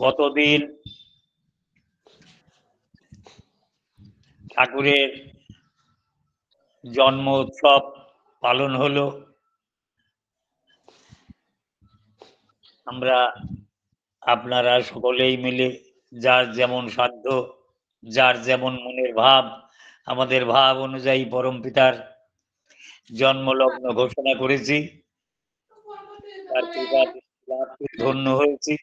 গতদিন ঠাকুরের জন্ম উৎসব পালন হলো। আমরা আপনারা সকলেই মিলে যার যেমন সাধ্য, যার যেমন মনের ভাব, আমাদের ভাব অনুযায়ী পরম পিতার জন্মলগ্ন ঘোষণা করেছি। তার কৃপা লাভ করে ধন্য হয়েছি।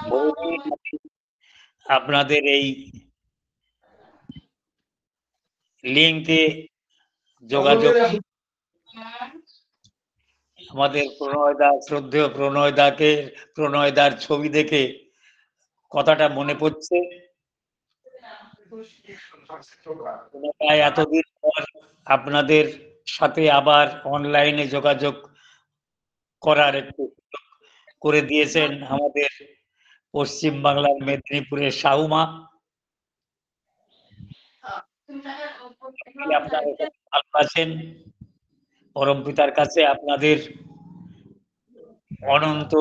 বহুদিন আপনাদের এই লিঙ্কে যোগাযোগ আমাদের প্রণয়দা, শ্রদ্ধেয় প্রণয়দার ছবি দেখে কথাটা মনে পড়ছে। এতদিন পর আপনাদের সাথে আবার অনলাইনে যোগাযোগ করার একটু করে দিয়েছেন আমাদের পশ্চিম বাংলার মেদিনীপুরের সাহুমা। আপনারা ভালো আছেন। পরম পিতার কাছে আপনাদের অনন্ত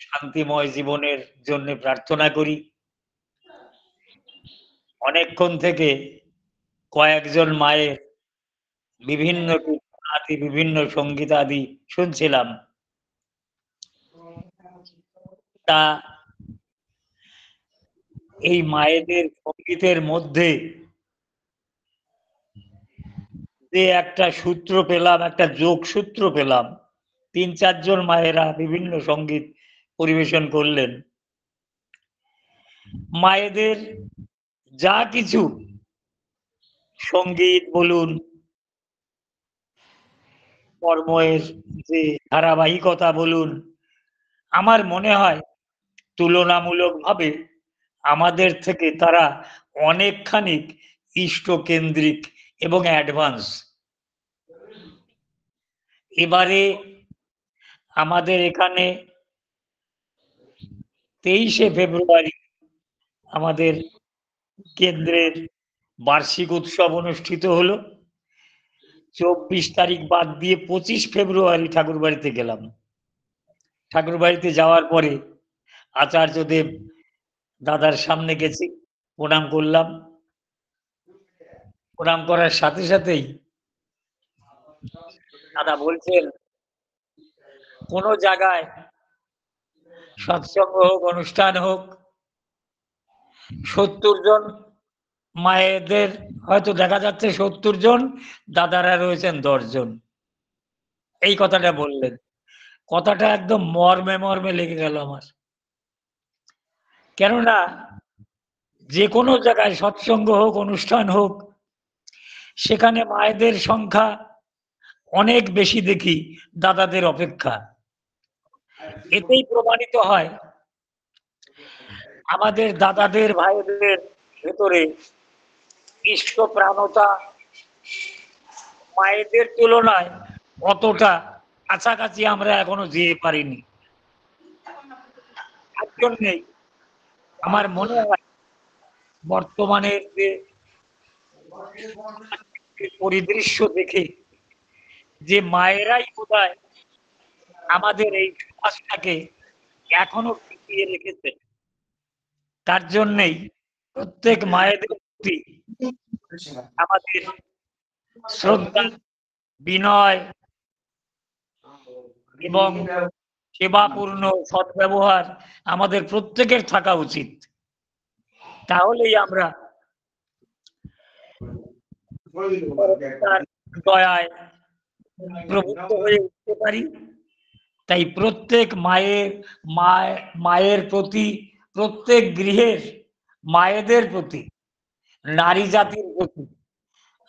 শান্তিময় জীবনের জন্য প্রার্থনা করি। অনেকক্ষণ থেকে কয়েকজন মায়ের বিভিন্ন বিভিন্ন সঙ্গীত আদি শুনছিলাম। তা এই মায়েদের সঙ্গীতের মধ্যে যে একটা সূত্র পেলাম, একটা যোগসূত্র পেলাম, ৩-৪ জন মায়েরা বিভিন্ন সঙ্গীত পরিবেশন করলেন। মায়েদের যা কিছু সঙ্গীত বলুন, কর্মের যে ধারাবাহিকতা বলুন, আমার মনে হয় তুলনামূলকভাবে আমাদের থেকে তারা অনেকখানি ইষ্টকেন্দ্রিক এবং অ্যাডভান্স। এবারে আমাদের এখানে 23শে ফেব্রুয়ারি আমাদের কেন্দ্রের বার্ষিক উৎসব অনুষ্ঠিত হলো। 24 তারিখ বাদ দিয়ে 25 ফেব্রুয়ারি ঠাকুরবাড়িতে গেলাম। ঠাকুরবাড়িতে যাওয়ার পরে আচার্যদেব দাদার সামনে গেছি, প্রণাম করলাম। প্রণাম করার সাথে সাথেই দাদা বলছেন, কোনো জায়গায় সৎসঙ্গ হোক, অনুষ্ঠান হোক, 70 জন মায়েদের হয়তো দেখা যাচ্ছে 70 জন, দাদারা রয়েছেন 10 জন। এই কথাটা বললেন। কথাটা একদম মর্মে মর্মে লেগে গেল আমার। কেননা যে কোনো জায়গায় সৎসঙ্গ হোক, অনুষ্ঠান হোক, সেখানে মায়েদের সংখ্যা অনেক বেশি দেখি দাদাদের অপেক্ষা। এতেই প্রমাণিত হয় আমাদের দাদাদের ভাইদের ভেতরে ইষ্টপ্রাণতা মায়েদের তুলনায় অতটা কাছাকাছি আমরা এখনো যেতে পারিনি। তার জন্যেই আমার মনে হয় বর্তমানের যে পরিদৃশ্য দেখে যে মায়েরাই বোধহয় আমাদের এই সমাজটাকে এখনো টিকিয়ে রেখেছে। তার জন্যেই প্রত্যেক মায়েদের প্রতি আমাদের শ্রদ্ধা, বিনয় এবং সেবাপূর্ণ সদ্ব্যবহার আমাদের প্রত্যেকের থাকা উচিত। তাহলেই আমরা দয়ায় প্রভুত্ব হয়ে উঠতে পারি। তাই প্রত্যেক মায়ের প্রতি, প্রত্যেক গৃহের মায়েদের প্রতি, নারী জাতির প্রতি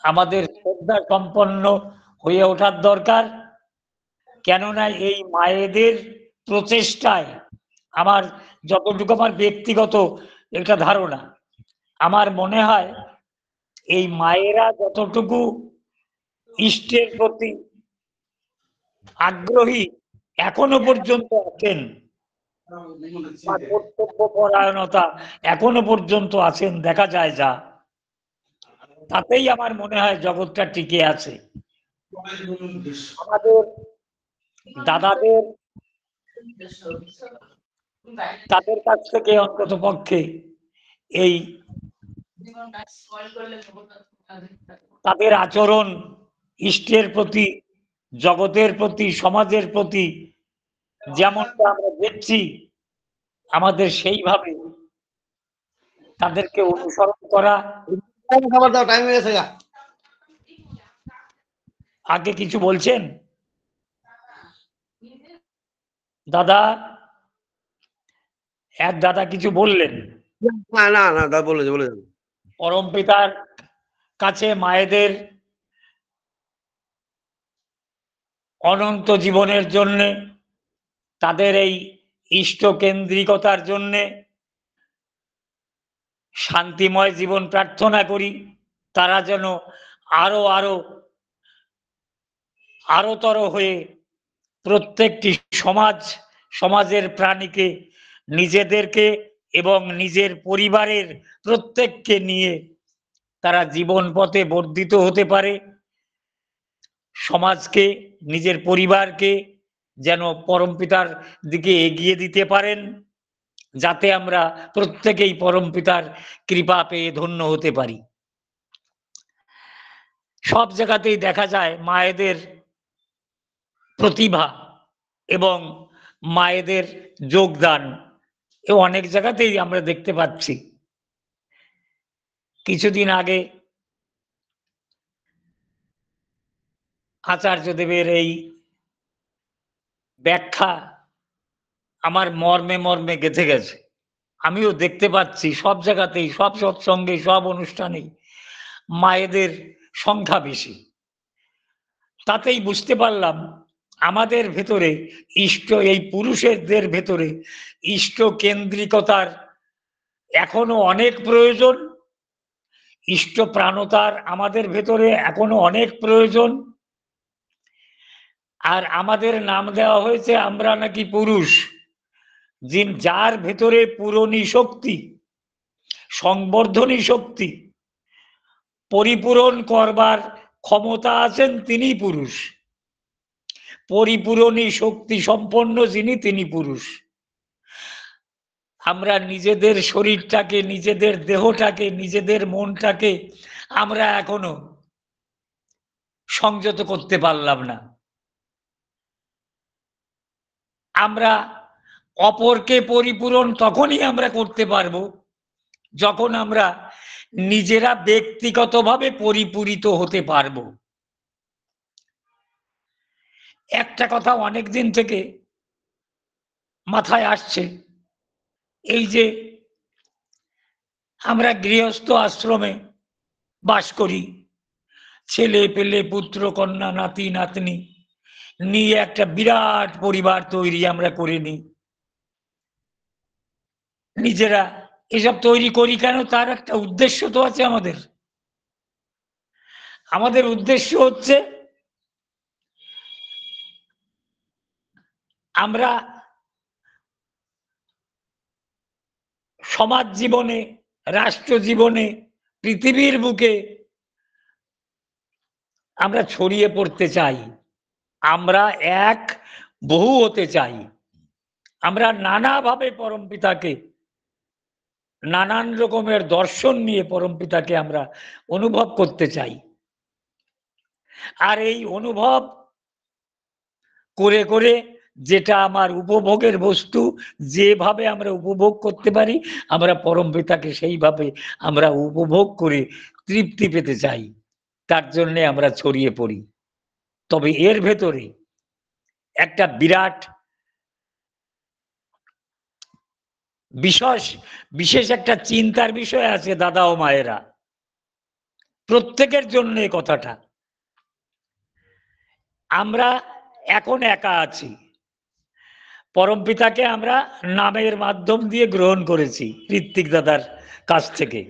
আমাদের শ্রদ্ধা সম্পন্ন হয়ে ওঠার দরকার। কেননা এই মায়েদের প্রচেষ্টায়, আমার যতটুকু আমার ব্যক্তিগত একটা ধারণা, আমার মনে হয় এই মায়েরা যতটুকু ইষ্টের প্রতি আগ্রহী এখনো পর্যন্ত আছেন, কর্তব্য পরায়ণতা এখনো পর্যন্ত আছেন, দেখা যায় যা, তাতেই আমার মনে হয় জগৎটা টিকে আছে। আমাদের দাদাদের তাদের কাছ থেকে অন্তত পক্ষে এই তাদের আচরণ ইষ্টের প্রতি, জগতের প্রতি, সমাজের প্রতি যেমনটা আমরা দেখছি, আমাদের সেইভাবে তাদেরকে অনুসরণ করা। খাবার দাও, টাইম হয়ে গেছে। আগে কিছু বলছেন দাদা? এক দাদা কিছু বললেন? না না না দাদা, বলে পরম পিতার কাছে মায়েদের অনন্ত জীবনের জন্য, তাদের এই ইষ্ট কেন্দ্রিকতার জন্য শান্তিময় জীবন প্রার্থনা করি। তারা যেন আরোতর হয়ে প্রত্যেকটি সমাজের প্রাণীকে, নিজেদেরকে এবং নিজের পরিবারের প্রত্যেককে নিয়ে তারা জীবন পথে বর্ধিত হতে পারে। সমাজকে, নিজের পরিবারকে যেন পরমপিতার দিকে এগিয়ে দিতে পারেন, যাতে আমরা প্রত্যেকেই পরমপিতার কৃপা পেয়ে ধন্য হতে পারি। সব জায়গাতেই দেখা যায় মায়েদের প্রতিভা এবং মায়েদের যোগদান, এ অনেক জায়গাতেই আমরা দেখতে পাচ্ছি। কিছুদিন আগে আচার্যদেবের এই ব্যাখ্যা আমার মর্মে মর্মে গেঁথে গেছে। আমিও দেখতে পাচ্ছি সব জায়গাতেই, সব সৎসঙ্গে, সব অনুষ্ঠানেই মায়েদের সংখ্যা বেশি। তাতেই বুঝতে পারলাম আমাদের ভেতরে এই পুরুষদের ভেতরে ইষ্ট কেন্দ্রিকতার এখনো অনেক প্রয়োজন, ইষ্ট প্রাণতার আমাদের ভেতরে এখনো অনেক প্রয়োজন। আর আমাদের নাম দেওয়া হয়েছে আমরা নাকি পুরুষ। যার ভেতরে পূরণী শক্তি, সংবর্ধনী শক্তি, পরিপূরণ করবার ক্ষমতা আছেন, তিনি পুরুষ। পরিপূরণী শক্তি সম্পন্ন যিনি, তিনি পুরুষ। আমরা নিজেদের শরীরটাকে, নিজেদের দেহটাকে, নিজেদের মনটাকে আমরা এখনো সংযত করতে পারলাম না। আমরা অপরকে পরিপূরণ তখনই আমরা করতে পারবো যখন আমরা নিজেরা ব্যক্তিগতভাবে পরিপূরিত হতে পারবো। একটা কথা অনেক দিন থেকে মাথায় আসছে, এই যে আমরা গৃহস্থ আশ্রমে বাস করি, ছেলে পেলে, পুত্র কন্যা, নাতি নাতনি নিয়ে একটা বিরাট পরিবার তৈরি আমরা করে নিই। নিজেরা এসব তৈরি করি কেন? তার একটা উদ্দেশ্য তো আছে আমাদের। আমাদের উদ্দেশ্য হচ্ছে আমরা সমাজ জীবনে, রাষ্ট্র জীবনে, পৃথিবীর বুকে আমরা ছড়িয়ে পড়তে চাই, আমরা এক বহু হতে চাই। আমরা নানাভাবে পরমপিতাকে, নানান রকমের দর্শন নিয়ে পরমপিতাকে আমরা অনুভব করতে চাই। আর এই অনুভব করে করে যেটা আমার উপভোগের বস্তু, যেভাবে আমরা উপভোগ করতে পারি, আমরা পরমপিতাকে সেইভাবে আমরা উপভোগ করে তৃপ্তি পেতে চাই। তার জন্যে আমরা ছড়িয়ে পড়ি। তবে এর ভেতরে একটা বিরাট বিশেষ একটা চিন্তার বিষয় আছে দাদা ও মায়েরা, প্রত্যেকের জন্য এই কথাটা। আমরা এখন একা আছি, পরমপিতাকে আমরা নামের মাধ্যম দিয়ে গ্রহণ করেছি ঋত্বিক দাদার কাছ থেকে।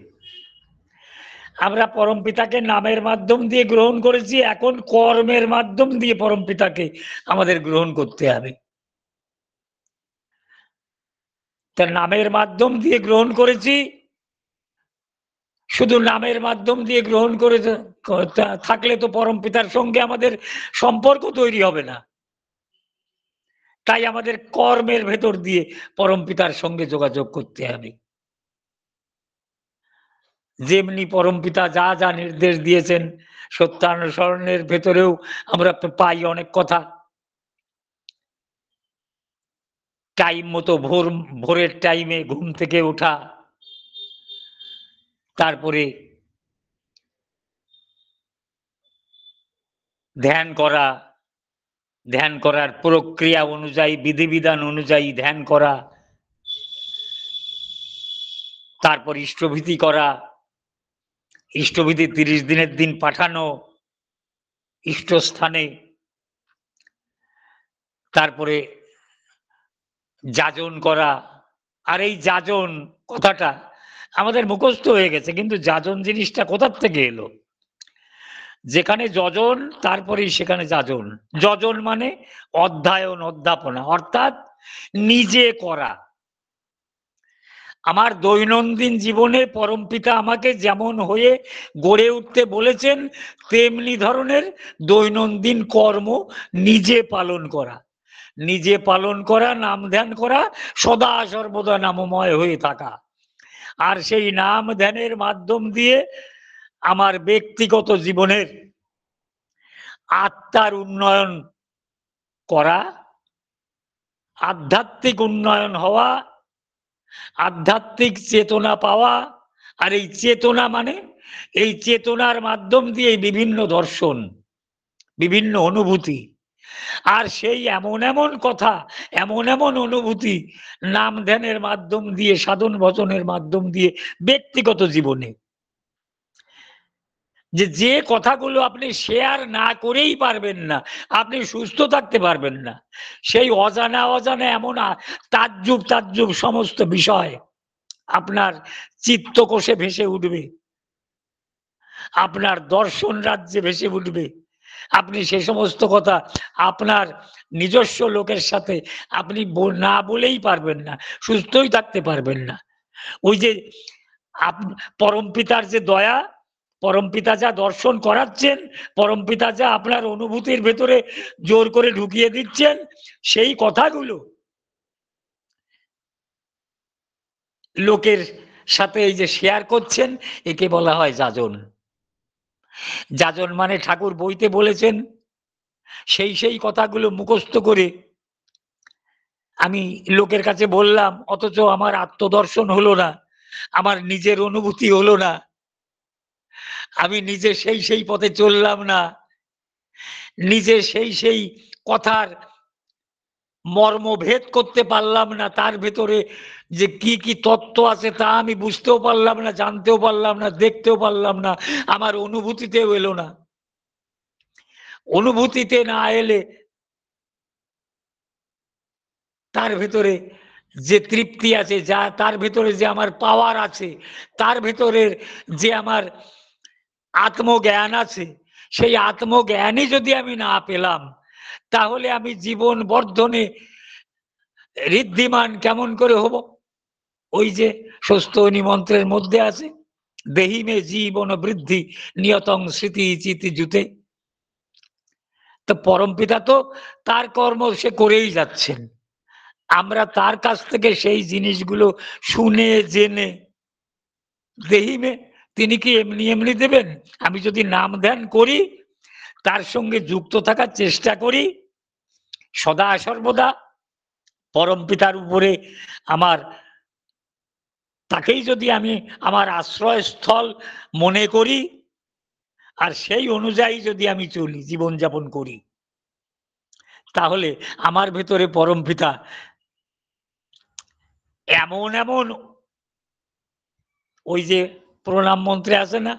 আমরা পরমপিতাকে নামের মাধ্যম দিয়ে গ্রহণ করেছি, এখন কর্মের মাধ্যম দিয়ে পরমপিতাকে আমাদের গ্রহণ করতে হবে। তার নামের মাধ্যম দিয়ে গ্রহণ করেছি, শুধু নামের মাধ্যম দিয়ে গ্রহণ করে থাকলে তো পরমপিতার সঙ্গে আমাদের সম্পর্ক তৈরি হবে না। তাই আমাদের কর্মের ভেতর দিয়ে পরমপিতার সঙ্গে যোগাযোগ করতে হবে। যেমনি পরমপিতা যা যা নির্দেশ দিয়েছেন সত্যানুসরণের ভেতরেও আমরা পাই অনেক কথা। টাইম মতো ভোরের টাইমে ঘুম থেকে ওঠা, তারপরে ধ্যান করা, ধ্যান করার প্রক্রিয়া অনুযায়ী বিধিবিধান অনুযায়ী ধ্যান করা, তারপর ইষ্টভীতি করা, ইষ্টভীতি 30 দিনের দিন পাঠানো ইষ্টস্থানে, তারপরে যাজন করা। আর এই যাজন কথাটা আমাদের মুখস্থ হয়ে গেছে, কিন্তু যাজন জিনিসটা কোথার থেকে এলো? যেখানে যজন তারপরেই সেখানে যাজন। যজন মানে অধ্যয়ন অধ্যাপনা, অর্থাৎ নিজে করা। আমার দৈনন্দিন জীবনে পরমপিতা আমাকে যেমন হয়ে গড়ে উঠতে বলেছেন তেমনি ধরনের দৈনন্দিন কর্ম নিজে পালন করা, নিজে পালন করা, নাম ধ্যান করা, সদা সর্বদা নামময় হয়ে থাকা। আর সেই নাম ধ্যানের মাধ্যম দিয়ে আমার ব্যক্তিগত জীবনের আত্মার উন্নয়ন করা, আধ্যাত্মিক উন্নয়ন হওয়া, আধ্যাত্মিক চেতনা পাওয়া। আর এই চেতনা মানে এই চেতনার মাধ্যম দিয়ে বিভিন্ন দর্শন, বিভিন্ন অনুভূতি, আর সেই এমন এমন কথা, এমন এমন অনুভূতি নাম ধ্যানের মাধ্যম দিয়ে, সাধন ভজনের মাধ্যম দিয়ে ব্যক্তিগত জীবনে, যে কথাগুলো আপনি শেয়ার না করেই পারবেন না, আপনি সুস্থ থাকতে পারবেন না। সেই অজানা অজানা এমন তাজ্জুব তাজ্জুব সমস্ত বিষয় আপনার চিত্তকোষে ভেসে উঠবে, আপনার দর্শন রাজ্যে ভেসে উঠবে। আপনি সে সমস্ত কথা আপনার নিজস্ব লোকের সাথে আপনি না বলেই পারবেন না, সুস্থই থাকতে পারবেন না। ওই যে পরমপিতার যে দয়া, পরমপিতা যা দর্শন করাচ্ছেন, পরমপিতা যা আপনার অনুভূতির ভেতরে জোর করে ঢুকিয়ে দিচ্ছেন, সেই কথাগুলো লোকের সাথে এই যে শেয়ার করছেন, একে বলা হয় যাজন। যাজন মানে ঠাকুর বইতে বলেছেন সেই কথাগুলো মুখস্থ করে আমি লোকের কাছে বললাম, অথচ আমার আত্মদর্শন হলো না, আমার নিজের অনুভূতি হলো না, আমি নিজে সেই পথে চললাম না, নিজে সেই কথার মর্মভেদ করতে পারলাম না, তার ভেতরে যে কি কি তত্ত্ব আছে তা আমি বুঝতেও পারলাম না, জানতেও পারলাম না, দেখতেও পারলাম না, আমার অনুভূতিতেও এলো না। অনুভূতিতে না এলে তার ভেতরে যে তৃপ্তি আছে, যা তার ভেতরে যে আমার পাওয়ার আছে, তার ভেতরের যে আমার আত্মজ্ঞান আছে, সেই আত্মজ্ঞানই যদি আমি না পেলাম, তাহলে আমি জীবন বর্ধনে ঋদ্ধিমান কেমন করে হব? ওই যে স্বস্তিনী মন্ত্রের মধ্যে আছে, দেহি মে জীবন বৃদ্ধি নিয়তং স্মৃতি চিতি জুতে। তো পরমপিতা তো তার কর্ম সে করেই যাচ্ছেন, আমরা তার কাছ থেকে সেই জিনিসগুলো শুনে জেনে দেহিমে, তিনি কি এমনি এমনি দেবেন? আমি যদি নাম ধ্যান করি, তার সঙ্গে যুক্ত থাকার চেষ্টা করি, সদা সর্বদা পরমপিতার উপরে আমার, তাকেই যদি আমি আমার আশ্রয়স্থল মনে করি, আর সেই অনুযায়ী যদি আমি চলি, জীবনযাপন করি, তাহলে আমার ভেতরে পরমপিতা এমন এমন, ওই যে প্রণাম মন্ত্রে আছে না,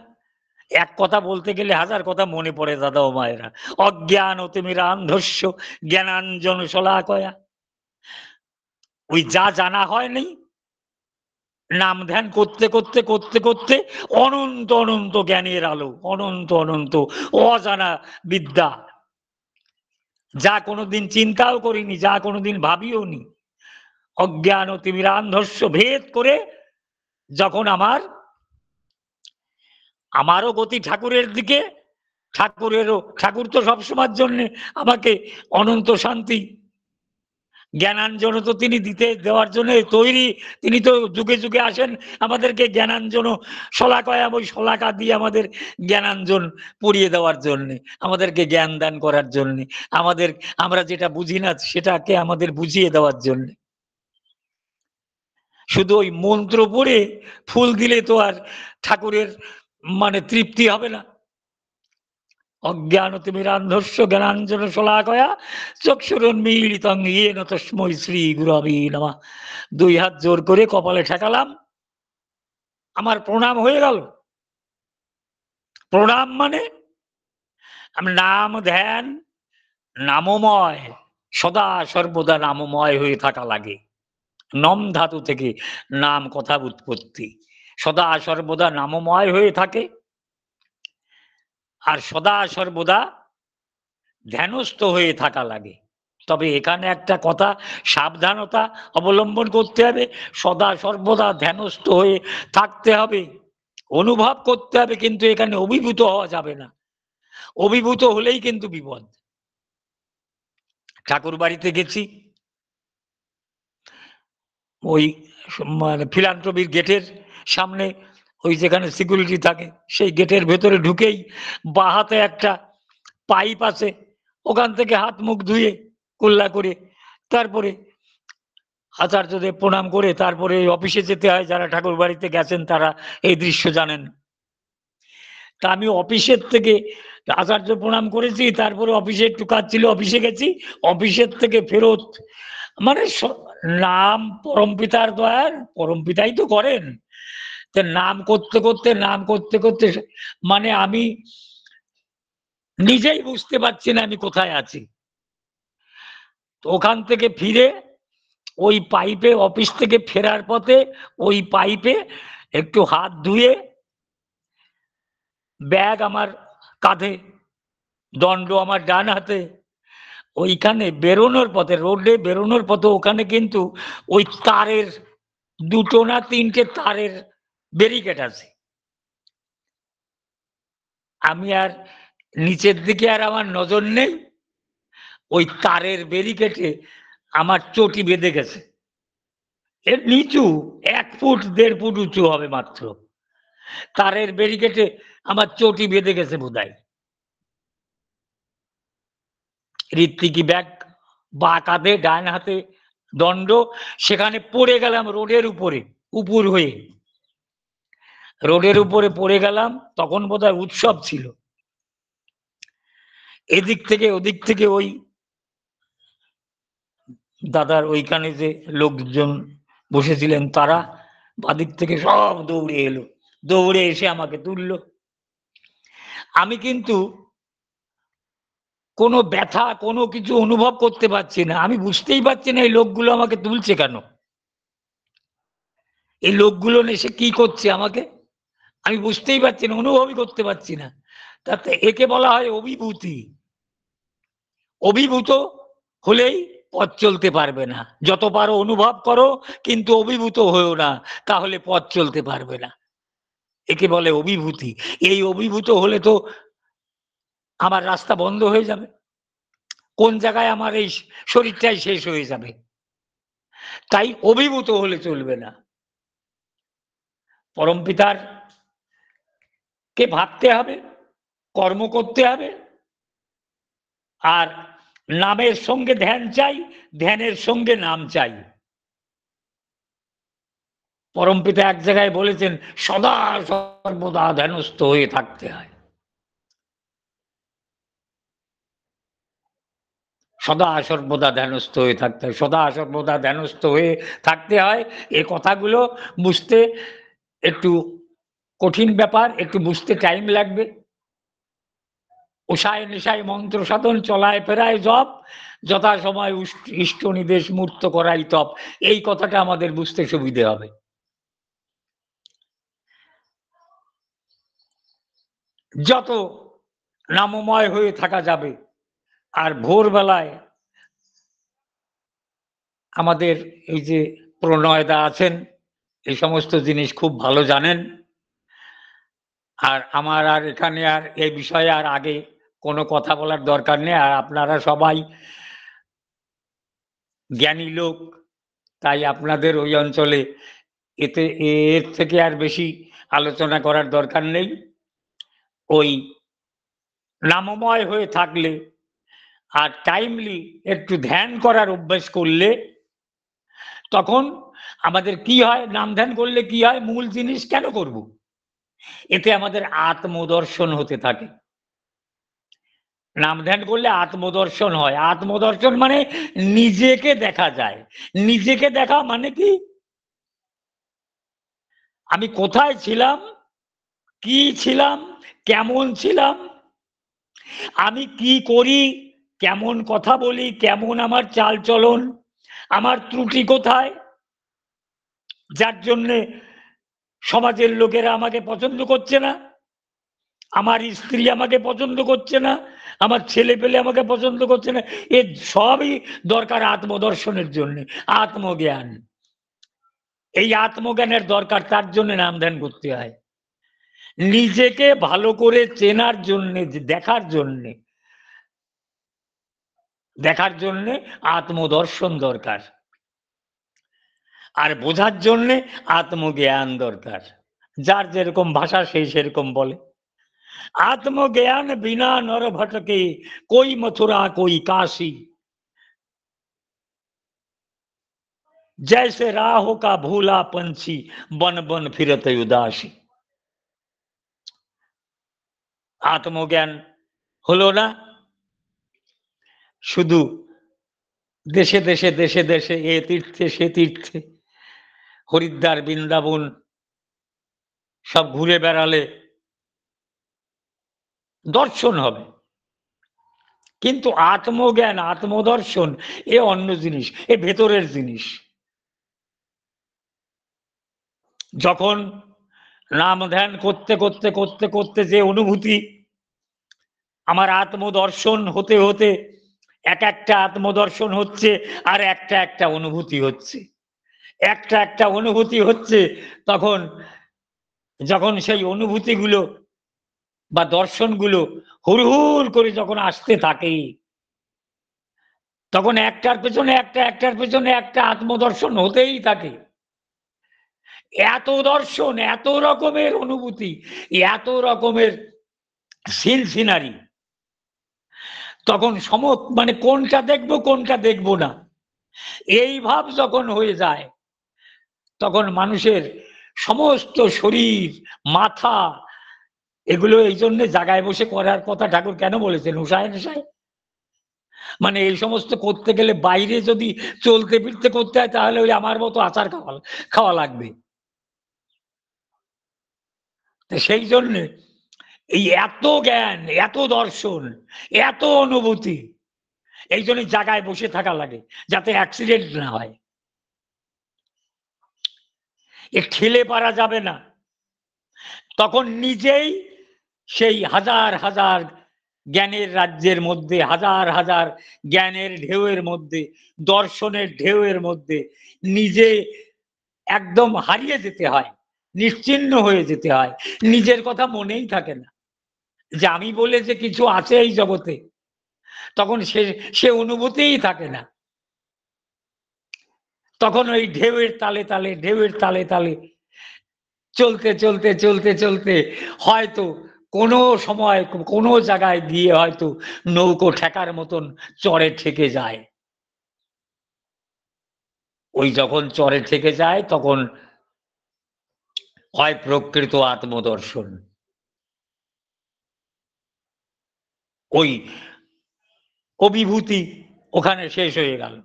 এক কথা বলতে গেলে হাজার কথা মনে পড়ে দাদা ও মায়েরা। অজ্ঞান অতিমিরা অন্ধস্য জ্ঞানাঞ্জন শলাকয়া। ওই যা জানা হয়নি, নাম ধ্যান করতে করতে করতে করতে অনন্ত অনন্ত জ্ঞানের আলো, অনন্ত অনন্ত অজানা বিদ্যা, যা কোনোদিন চিন্তাও করিনি, যা কোনোদিন ভাবিও নি, অজ্ঞান অতিমিরান্ধস্য ভেদ করে যখন আমারও গতি ঠাকুরের দিকে, ঠাকুর তো সবসময়ের জন্য আমাকে অনন্ত শান্তি, জ্ঞানাঞ্জন তো তিনি দেওয়ার জন্য তৈরি। তিনি তো যুগে যুগে আসেন আমাদেরকে জ্ঞানাঞ্জন শলাকয়া ওই শলাকা দিয়ে আমাদের জ্ঞানাঞ্জন পড়িয়ে দেওয়ার জন্য, আমাদেরকে জ্ঞান দান করার জন্য, আমরা যেটা বুঝি না সেটাকে আমাদের বুঝিয়ে দেওয়ার জন্য। শুধু ওই মন্ত্র পড়ে ফুল দিলে তো আর ঠাকুরের তৃপ্তি হবে না। অজ্ঞানতিমিরান্ধস্য জ্ঞানাঞ্জন শলাকয়া চক্ষুরুন্মীলিতং येन তস্मै শ্রী গুরবে নমঃ। 2 হাত জোর করে কপালে ঠেকালাম, আমার প্রণাম হয়ে গেল। প্রণাম নাম ধ্যান নামময়, সদা সর্বদা নামময় হয়ে থাকা লাগে। নম ধাতু থেকে নাম কথা উৎপত্তি, সদা সর্বদা নামময় হয়ে থাকে আর সদা সর্বদা ধ্যানস্থ হয়ে থাকা লাগে। তবে এখানে একটা কথা সাবধানতা অবলম্বন করতে হবে, সদা সর্বদা ধ্যানস্থ হয়ে থাকতে হবে, অনুভব করতে হবে, কিন্তু এখানে অভিভূত হওয়া যাবে না। অভিভূত হলেই কিন্তু বিপদ। ঠাকুর বাড়িতে গেছি, ওই ফিলান্থ্রপির গেটের সামনে ওই যেখানে সিকিউরিটি থাকে সেই গেটের ভেতরে ঢুকেই বাঁ হাতে একটা পাইপ আছে, ওখান থেকে হাত মুখ ধুয়ে কুল্লা করে তারপরে আচার্যদেব প্রণাম করে তারপরে অফিসে যেতে হয়। যারা ঠাকুর বাড়িতে গেছেন তারা এই দৃশ্য জানেন। তা আমি অফিসের থেকে আচার্য প্রণাম করেছি, তারপরে অফিসে একটু কাজ ছিল, অফিসে গেছি, অফিসের থেকে ফেরত নাম পরমপিতার দয়ার, পরমপিতাই তো করেন। নাম করতে করতে আমি নিজেই বুঝতে পারছি না আমি কোথায় আছি। ওখান থেকে ফিরে ওই পাইপে, অফিস থেকে ফেরার পথে ওই পাইপে একটু হাত ধুয়ে ব্যাগ আমার কাঁধে, দণ্ড আমার ডান হাতে, ওইখানে বেরোনোর পথে, রোডে বেরোনোর পথে ওখানে কিন্তু ওই তারের 2টো না 3টে তারের ব্যারিকেড আছে। আমি আর নিচের দিকে আর আমার নজর নেই, ওই তারের ব্যারিকেডে আমার চটি বেঁধে গেছে। এর নিচু 1 ফুট 1.5 ফুট উঁচু হবে মাত্র। তারের ব্যারিকেডে আমার চটি বেঁধে গেছে বোধহয়। ঋত্বিকি ব্যাগ বাঁ কাঁধে, ডান হাতে দণ্ড, সেখানে পড়ে গেলাম রোডের উপরে, উপর হয়ে রোডের উপরে পড়ে গেলাম। তখন বোধহয় উৎসব ছিল। এদিক থেকে ওদিক থেকে ওই দাদার ওইখানে যে লোকজন বসেছিলেন তারা বাদিক থেকে সব দৌড়ে এলো, দৌড়ে এসে আমাকে তুললো। আমি কিন্তু কোনো ব্যথা কোনো কিছু অনুভব করতে পারছি না। আমি বুঝতেই পারছি না এই লোকগুলো আমাকে তুলছে কেন, এই লোকগুলো এসে কি করছে আমাকে, আমি বুঝতেই পারছি না, অনুভবই করতে পারছি না। তাতে একে বলা হয় অভিভূতি। অভিভূত হলেই পথ চলতে পারবে না। যত পারো অনুভব করো, কিন্তু অভিভূত হয়েও না, তাহলে পথ চলতে পারবে না। একে বলে অভিভূতি। এই অভিভূত হলে তো আমার রাস্তা বন্ধ হয়ে যাবে, কোন জায়গায় আমার এই শরীরটাই শেষ হয়ে যাবে। তাই অভিভূত হলে চলবে না। পরমপিতার কে ভাবতে হবে, কর্ম করতে হবে, আর নামের সঙ্গে ধ্যান চাই, ধ্যানের সঙ্গে নাম চাই। পরমপিতা এক জায়গায় বলেছেন সদা সর্বদা ধ্যানস্থ হয়ে থাকতে হয়, সদা সর্বদা ধ্যানস্থ হয়ে থাকতে হয়, সদা সর্বদা ধ্যানস্থ হয়ে থাকতে হয়। এই কথাগুলো বুঝতে একটু কঠিন ব্যাপার, একটু বুঝতে টাইম লাগবে। উষায় নিশায় মন্ত্র সাধন, চলায় ফেরায় জপ, যথা সময় ইষ্ট নির্দেশ মূর্ত করাই তপ। এই কথাটা আমাদের বুঝতে সুবিধে হবে। যত নামময় হয়ে থাকা যাবে। আর ভোরবেলায় আমাদের এই যে প্রণয়দা আছেন, এই সমস্ত জিনিস খুব ভালো জানেন। আর আমার আর এখানে আর এই বিষয়ে আর আগে কোনো কথা বলার দরকার নেই। আর আপনারা সবাই জ্ঞানী লোক, তাই আপনাদের ওই অঞ্চলে এতে এর থেকে আর বেশি আলোচনা করার দরকার নেই। ওই নামময় হয়ে থাকলে আর টাইমলি একটু ধ্যান করার অভ্যাস করলে তখন আমাদের কি হয়, নাম ধ্যান করলে কি হয়, মূল জিনিস কেন করব, এতে আমাদের আত্মদর্শন হতে থাকে। নাম ধ্যান করলে আত্মদর্শন হয়। আত্মদর্শন মানে নিজেকে দেখা যায়। নিজেকে দেখা মানে কি, আমি কোথায় ছিলাম, কি ছিলাম, কেমন ছিলাম, আমি কি করি, কেমন কথা বলি, কেমন আমার চালচলন, আমার ত্রুটি কোথায়, যার জন্যে সমাজের লোকেরা আমাকে পছন্দ করছে না, আমার স্ত্রী আমাকে পছন্দ করছে না, আমার ছেলে পেলে আমাকে পছন্দ করছে না। এ সবই দরকার আত্মদর্শনের জন্য, আত্মজ্ঞান। এই আত্মজ্ঞানের দরকার, তার জন্য নাম ধ্যান করতে হয়। নিজেকে ভালো করে চেনার জন্য, দেখার জন্য আত্মদর্শন দরকার, আর বোঝার জন্য আত্মজ্ঞান দরকার। যার যেরকম ভাষা সেই সেরকম বলে। आत्मज्ञान बिना नर भटके, कोई मथुरा कोई काशी, जैसे राहों का भूला पंछी, बन बन फिरत उदासी। আত্মজ্ঞান হলো না শুধু দেশে দেশে দেশে দেশে, এ তীর্থে সে তীর্থে, হরিদ্বার বৃন্দাবন সব ঘুরে বেড়ালে দর্শন হবে, কিন্তু আত্মজ্ঞান, আত্মদর্শন এ অন্য জিনিস, এ ভেতরের জিনিস। যখন নাম ধ্যান করতে করতে করতে করতে যে অনুভূতি, আমার আত্মদর্শন হতে হতে এক একটা আত্মদর্শন হচ্ছে, আর একটা একটা অনুভূতি হচ্ছে, একটা একটা অনুভূতি হচ্ছে, তখন যখন সেই অনুভূতিগুলো বা দর্শনগুলো হুড়হুড় করে যখন আসতে থাকে, তখন একটার পেছনে একটা, একটার পেছনে একটা আত্মদর্শন হতেই থাকে। এত দর্শন, এত রকমের অনুভূতি, এত রকমের সিন সিনারি, তখন মানে কোনটা দেখবো কোনটা দেখবো না, এই ভাব যখন হয়ে যায়, তখন মানুষের সমস্ত শরীর, মাথা, এগুলো এই জন্য জায়গায় বসে করার কথা ঠাকুর কেন বলেছেন, উষায় নেশায়। মানে এই সমস্ত করতে গেলে বাইরে যদি চলতে ফিরতে করতে হয়, তাহলে ওই আমার মতো আচার খাওয়া খাওয়া লাগবে। সেই জন্য এই এত জ্ঞান, এত দর্শন, এত অনুভূতি, এই জন্য জায়গায় বসে থাকা লাগে, যাতে অ্যাক্সিডেন্ট না হয়। এ ঠেলে পারা যাবে না। তখন নিজেই সেই হাজার হাজার জ্ঞানের রাজ্যের মধ্যে, হাজার হাজার জ্ঞানের ঢেউয়ের মধ্যে, দর্শনের ঢেউয়ের মধ্যে নিজে একদম হারিয়ে যেতে হয়, নিশ্চিহ্ন হয়ে যেতে হয়। নিজের কথা মনেই থাকে না যে আমি বলে যে কিছু আছে এই জগতে, তখন সে অনুভূতিই থাকে না। তখন ওই ঢেউয়ের তালে তালে, ঢেউয়ের তালে তালে চলতে চলতে চলতে চলতে হয়তো কোনো সময় কোনো জায়গায় গিয়ে হয়তো নৌকো ঠেকার মতন চরে ঠেকে যায়। ওই যখন চরে ঠেকে যায়, তখন হয় প্রকৃত আত্মদর্শন, ওই অভিভূতি ওখানে শেষ হয়ে গেল।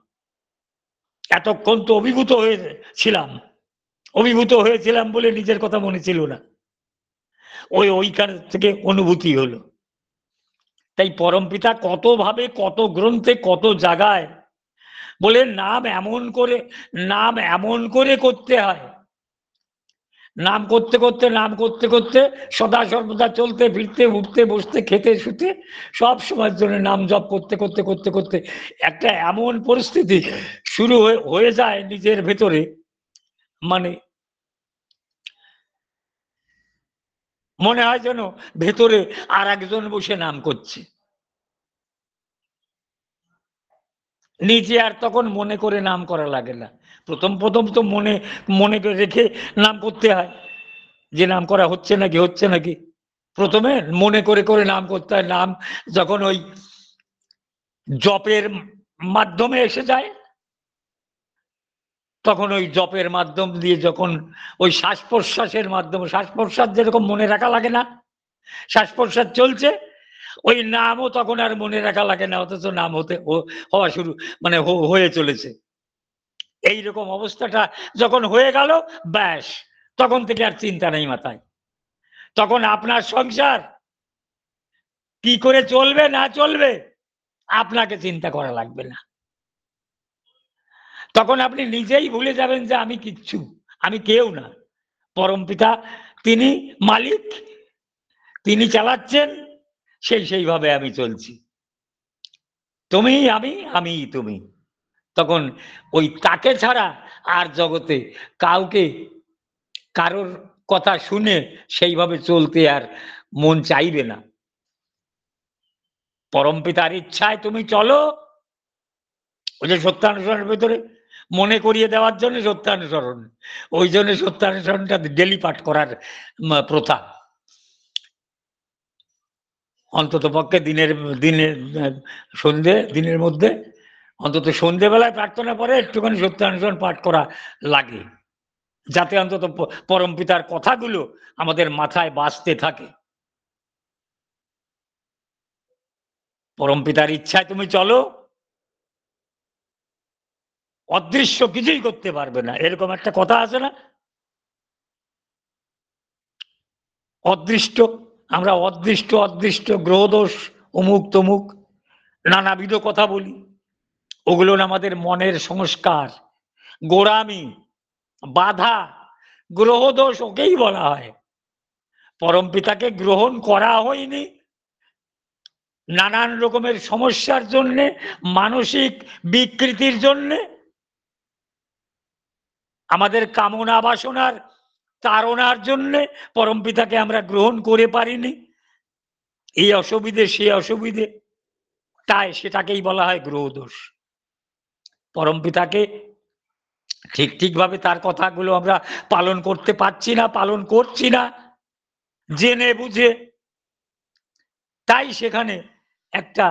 এতক্ষণ তো অভিভূত হয়েছিলাম, অভিভূত হয়েছিলাম বলে নিজের কথা মনে ছিল না, ওইখান থেকে অনুভূতি হলো। তাই পরমপিতা কত ভাবে, কত গ্রন্থে, কত জায়গায় বলে নাম এমন করে করতে হয়, নাম করতে করতে, নাম করতে করতে, সদা সর্বদা চলতে ফিরতে, উঠতে বসতে, খেতে শুতে, সব সময়ের জন্য নাম জপ করতে করতে করতে করতে একটা এমন পরিস্থিতি শুরু হয়ে যায় নিজের ভেতরে, মানে মনে হয় যেন ভেতরে আর একজন বসে নাম করছে। নিচে আর তখন মনে করে নাম করা লাগে না। প্রথম প্রথম তো মনে মনে করে রেখে নাম করতে হয়, যে নাম করা হচ্ছে নাকি। প্রথমে মনে করে করে নাম করতে হয়। নাম যখন ওই জপের মাধ্যমে এসে যায়, তখন ওই জপের মাধ্যম দিয়ে যখন ওই শ্বাস প্রশ্বাসের মাধ্যমে, শ্বাস প্রশ্বাস যেরকম মনে রাখা লাগে না, শ্বাস প্রশ্বাস চলছে, ওই নামও তখন আর মনে রাখা লাগে না, অথচ নাম হওয়া শুরু, মানে হয়ে চলেছে। এইরকম অবস্থাটা যখন হয়ে গেল, ব্যাস তখন থেকে আর চিন্তা নেই মাথায়। তখন আপনার সংসার কি করে চলবে না চলবে আপনাকে চিন্তা করা লাগবে না। তখন আপনি নিজেই ভুলে যাবেন যে আমি কিচ্ছু, আমি কেউ না। পরমপিতা তিনি মালিক, তিনি চালাচ্ছেন, সেইভাবে আমি চলছি। তুমি আমি, আমি তুমি। তখন ওই তাকে ছাড়া আর জগতে কাউকে, কারোর কথা শুনে সেইভাবে চলতে আর মন চাইবে না। পরমপিতার ইচ্ছায় তুমি চলো। ওই যে সত্যানুসরণের ভিতরে মনে করিয়ে দেওয়ার জন্য সত্যানুসরণ, ওই জন্য সত্যানুসরণটা ডেলি পাঠ করার প্রথা। অন্তত পক্ষে দিনের মধ্যে অন্তত সন্ধ্যেবেলায় প্রার্থনা পরে একটুখানি সত্যানুসরণ পাঠ করা লাগে, যাতে অন্তত পরমপিতার কথাগুলো আমাদের মাথায় বাজতে থাকে। পরমপিতার ইচ্ছায় তুমি চলো, অদৃশ্য কিছুই করতে পারবে না, এরকম একটা কথা আছে না, অদৃষ্ট। আমরা অদৃষ্ট গ্রহদোষ, অমুক তমুক নানাবিধ কথা বলি। ওগুলো আমাদের মনের সংস্কার, গোড়ামি, বাধা, গ্রহদোষ ওকেই বলা হয়। পরমপিতাকে গ্রহণ করা হয়নি নানান রকমের সমস্যার জন্য, মানসিক বিকৃতির জন্য, আমাদের কামনা বাসনার তাড়নার জন্য পরমপিতাকে আমরা গ্রহণ করে পারিনি। এই অসুবিধে সে অসুবিধে, তাই সেটাকেই বলা হয় গ্রহদোষ। পরমপিতাকে ঠিকভাবে তার কথাগুলো আমরা পালন করতে পারছি না, পালন করছি না জেনে বুঝে, তাই সেখানে একটা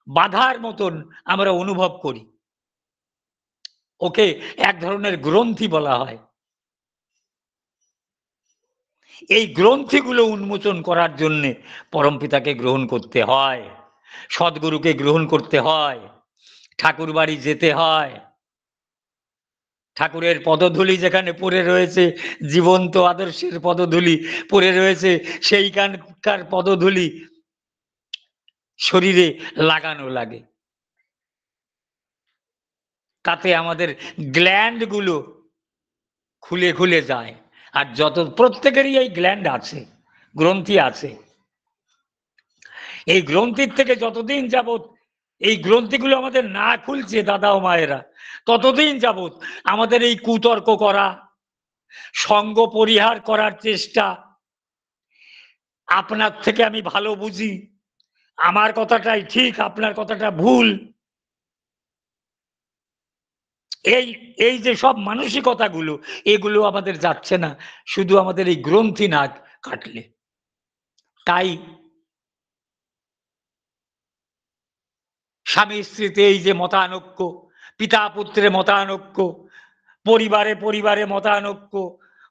বাধার মতন আমরা অনুভব করি। ওকে এক ধরনের গ্রন্থি বলা হয়। এই গ্রন্থিগুলো উন্মোচন করার জন্য পরমপিতাকে গ্রহণ করতে হয়, সদ্গুরুকে গ্রহণ করতে হয়, ঠাকুর বাড়ি যেতে হয়। ঠাকুরের পদধূলি যেখানে পড়ে রয়েছে, জীবন্ত আদর্শের পদধূলি পড়ে রয়েছে, সেইখানকার পদধূলি শরীরে লাগানো লাগে। তাতে আমাদের গ্ল্যান্ড গুলো খুলে খুলে যায়। আর যত প্রত্যেকেরই এই গ্ল্যান্ড আছে, গ্রন্থি আছে। এই গ্রন্থির থেকে যতদিন যাবত এই গ্রন্থিগুলো আমাদের না খুলছে দাদা ও মায়েরা, ততদিন যাবত আমাদের এই কুতর্ক করা, সঙ্গ পরিহার করার চেষ্টা, আপনার থেকে আমি ভালো বুঝি, আমার কথাটাই ঠিক আপনার কথাটা ভুল, এই যে সব মানসিকতাগুলো, এগুলো আমাদের যাচ্ছে না শুধু আমাদের এই গ্রন্থি না কাটলে। তাই স্বামী স্ত্রীতে এই যে মতানৈক্য, পিতা পুত্রে মতানৈক্য, পরিবারে পরিবারে মতানৈক্য,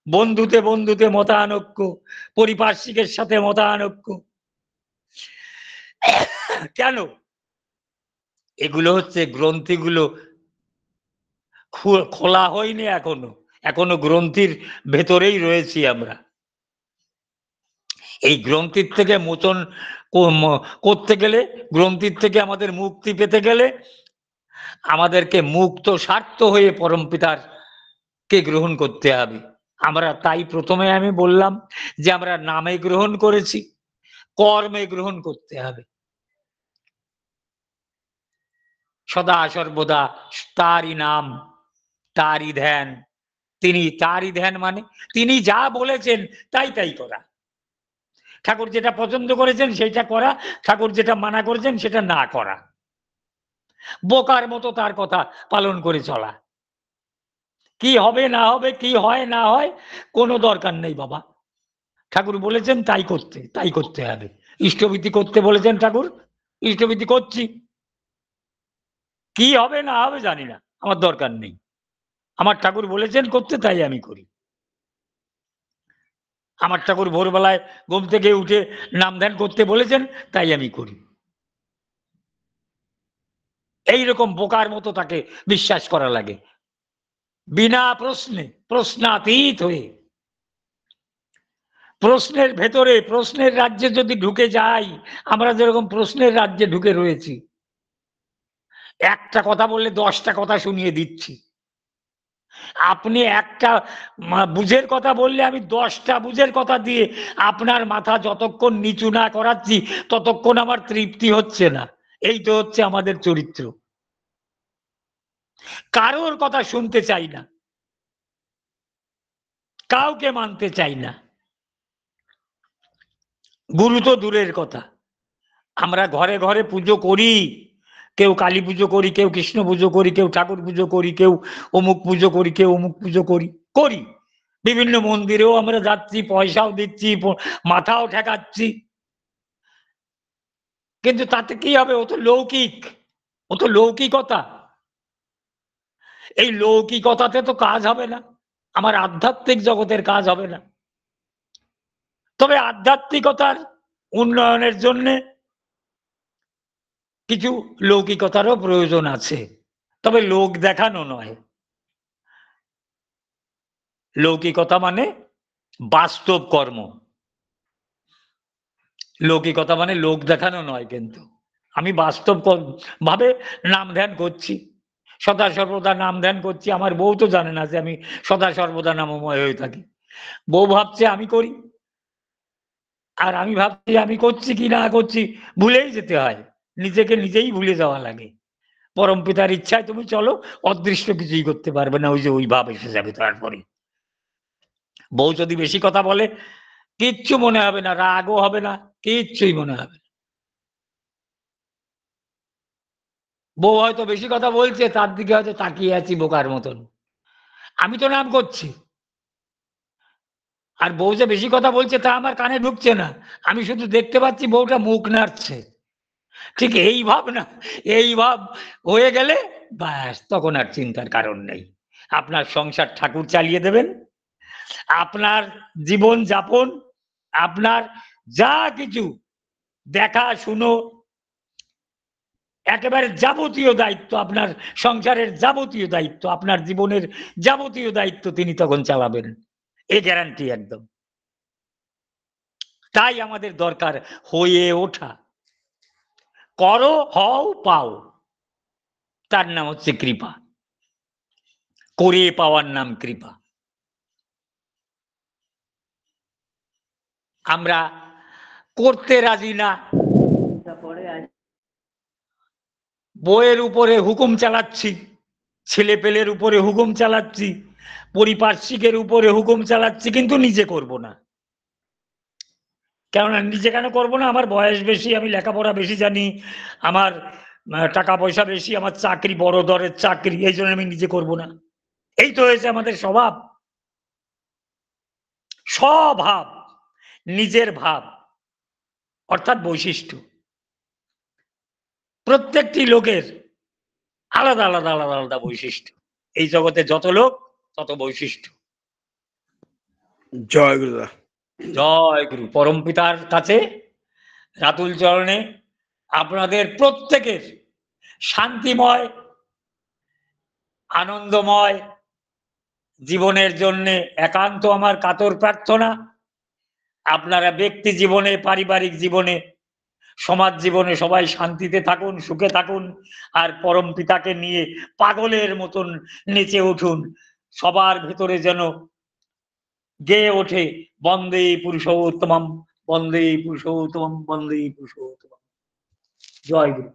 বন্ধুতে বন্ধুতে মতানৈক্য, পরিপার্শ্বিকের সাথে মতানৈক্য, কেন? এগুলো হচ্ছে গ্রন্থিগুলো খোলা হয়নি এখনো গ্রন্থির ভেতরেই রয়েছি আমরা। এই গ্রন্থির থেকে মোচন করতে গেলে, গ্রন্থির থেকে আমাদের মুক্তি পেতে গেলে আমাদেরকে মুক্ত স্বার্থ হয়ে পরমপিতার কে গ্রহণ করতে হবে। আমরা তাই প্রথমে আমি বললাম যে আমরা নামে গ্রহণ করেছি, কর্মে গ্রহণ করতে হবে। সদা সর্বদা তারই নাম, তারই ধ্যান। তারই ধ্যান মানে তিনি যা বলেছেন তাই করা। ঠাকুর যেটা পছন্দ করেছেন সেইটা করা, ঠাকুর যেটা মানা করেছেন সেটা না করা। বোকার মতো তার কথা পালন করে চলা। কি হবে না হবে, কি হয় না হয় কোনো দরকার নেই বাবা। ঠাকুর বলেছেন তাই করতে হবে। ইষ্টভীতি করতে বলেছেন ঠাকুর, ইষ্টভীতি করছি। কি হবে না হবে জানি না, আমার দরকার নেই। আমার ঠাকুর বলেছেন করতে, তাই আমি করি। আমার ঠাকুর ভোরবেলায় ঘুম থেকে উঠে নাম ধ্যান করতে বলেছেন, তাই আমি করি। এইরকম বোকার মতো তাকে বিশ্বাস করা লাগে, বিনা প্রশ্নে, প্রশ্নাতীত হয়ে। প্রশ্নের ভেতরে, প্রশ্নের রাজ্যে যদি ঢুকে যাই, আমরা যেরকম প্রশ্নের রাজ্যে ঢুকে রয়েছি, একটা কথা বললে 10টা কথা শুনিয়ে দিচ্ছি। আপনি একটা বুঝের কথা বললে আমি 10টা বুঝের কথা দিয়ে আপনার মাথা যতক্ষণ নিচু না করাচ্ছি ততক্ষণ আমার তৃপ্তি হচ্ছে না। এই তো হচ্ছে আমাদের চরিত্র। কারোর কথা শুনতে চাই না, কাউকে মানতে চাই না। গুরু তো দূরের কথা, আমরা ঘরে ঘরে পুজো করি, কেউ কালী পুজো করি, কেউ কৃষ্ণ পুজো করি, কেউ ঠাকুর পুজো করি, কেউ অমুক পুজো করি, কেউ অমুক পুজো করি। বিভিন্ন মন্দিরেও আমরা যাচ্ছি, পয়সাও দিচ্ছি, মাথাও ঠেকাচ্ছি, কিন্তু তাতে কি হবে? ও তো লৌকিক, ও তো লৌকিকতা। এই লৌকিকতাতে তো কাজ হবে না, আমার আধ্যাত্মিক জগতের কাজ হবে না। তবে আধ্যাত্মিকতার উন্নয়নের জন্য কিছু লৌকিকতারও প্রয়োজন আছে, তবে লোক দেখানো নয়। লৌকিকতা মানে বাস্তব কর্ম, লৌকিকতা মানে লোক দেখানো নয়। কিন্তু আমি বাস্তব ভাবে নাম ধ্যান করছি, সদা সর্বদা নাম ধ্যান করছি। আমার বউ তো জানে না যে আমি সদা সর্বদা নামময় হয়ে থাকি। বউ ভাবছে আমি করি, আর আমি ভাবছি আমি করছি কি না করছি, ভুলেই যেতে হয়, নিজেকে নিজেই ভুলে যাওয়া লাগে। পরম পিতার ইচ্ছায় তুমি চলো, অদৃশ্য কিছুই করতে পারবে না, ওই যে ওই ভাব এসে যাবে। তারপরে বউ যদি বেশি কথা বলে, কিচ্ছু মনে হবে না, রাগও হবে না, কিচ্ছুই মনে হবে না। বউ হয়তো বেশি কথা বলছে, তার দিকে হয়তো তাকিয়ে আছি বোকার মতন, আমি তো নাম করছি। আর বউ যে বেশি কথা বলছে তা আমার কানে ঢুকছে না, আমি শুধু দেখতে পাচ্ছি বউটা মুখ নাড়ছে। ঠিক এই ভাব না, এই ভাব হয়ে গেলে ব্যাস, তখন আর চিন্তার কারণ নেই। আপনার সংসার ঠাকুর চালিয়ে দেবেন, আপনার জীবন যাপন, আপনার যা কিছু দেখা শুনো, একেবারে যাবতীয় দায়িত্ব, আপনার সংসারের যাবতীয় দায়িত্ব, আপনার জীবনের যাবতীয় দায়িত্ব তিনি তখন চালাবেন, এ গ্যারান্টি একদম। তাই আমাদের দরকার হয়ে ওঠা। করো, হও, পাও, তার নাম হচ্ছে কৃপা। করে পাওয়ার নাম কৃপা। আমরা করতে রাজি না, বইয়ের উপরে হুকুম চালাচ্ছি, ছেলে পেলের উপরে হুকুম চালাচ্ছি, পরিপার্শ্বিকের উপরে হুকুম চালাচ্ছি, কিন্তু নিজে করব না। কেননা নিজে কেন করবো না? আমার বয়স বেশি, আমি লেখাপড়া বেশি জানি, আমার টাকা পয়সা বেশি, আমার চাকরি বড় দরের চাকরি, এই জন্য আমি নিজে করব না। এই তো হয়েছে আমাদের স্বভাব। স্বভাব, নিজের ভাব, অর্থাৎ বৈশিষ্ট্য। প্রত্যেকটি লোকের আলাদা আলাদা আলাদা আলাদা বৈশিষ্ট্য। এই জগতে যত লোক তত বৈশিষ্ট্য। জয় গুরুদা। জয় গুরু। পরম পিতার কাছে রাতুল চরণে আপনাদের প্রত্যেকের শান্তিময়, আনন্দময় জীবনের জন্য একান্ত আমার কাতর প্রার্থনা। আপনারা ব্যক্তি জীবনে, পারিবারিক জীবনে, সমাজ জীবনে সবাই শান্তিতে থাকুন, সুখে থাকুন, আর পরম পিতাকে নিয়ে পাগলের মতন নেচে উঠুন। সবার ভিতরে যেন গেয়ে ওঠে বন্দে পুরুষোত্তমম, বন্দে পুরুষোত্তমম, বন্দে পুরুষোত্তমম। জয় গুরু।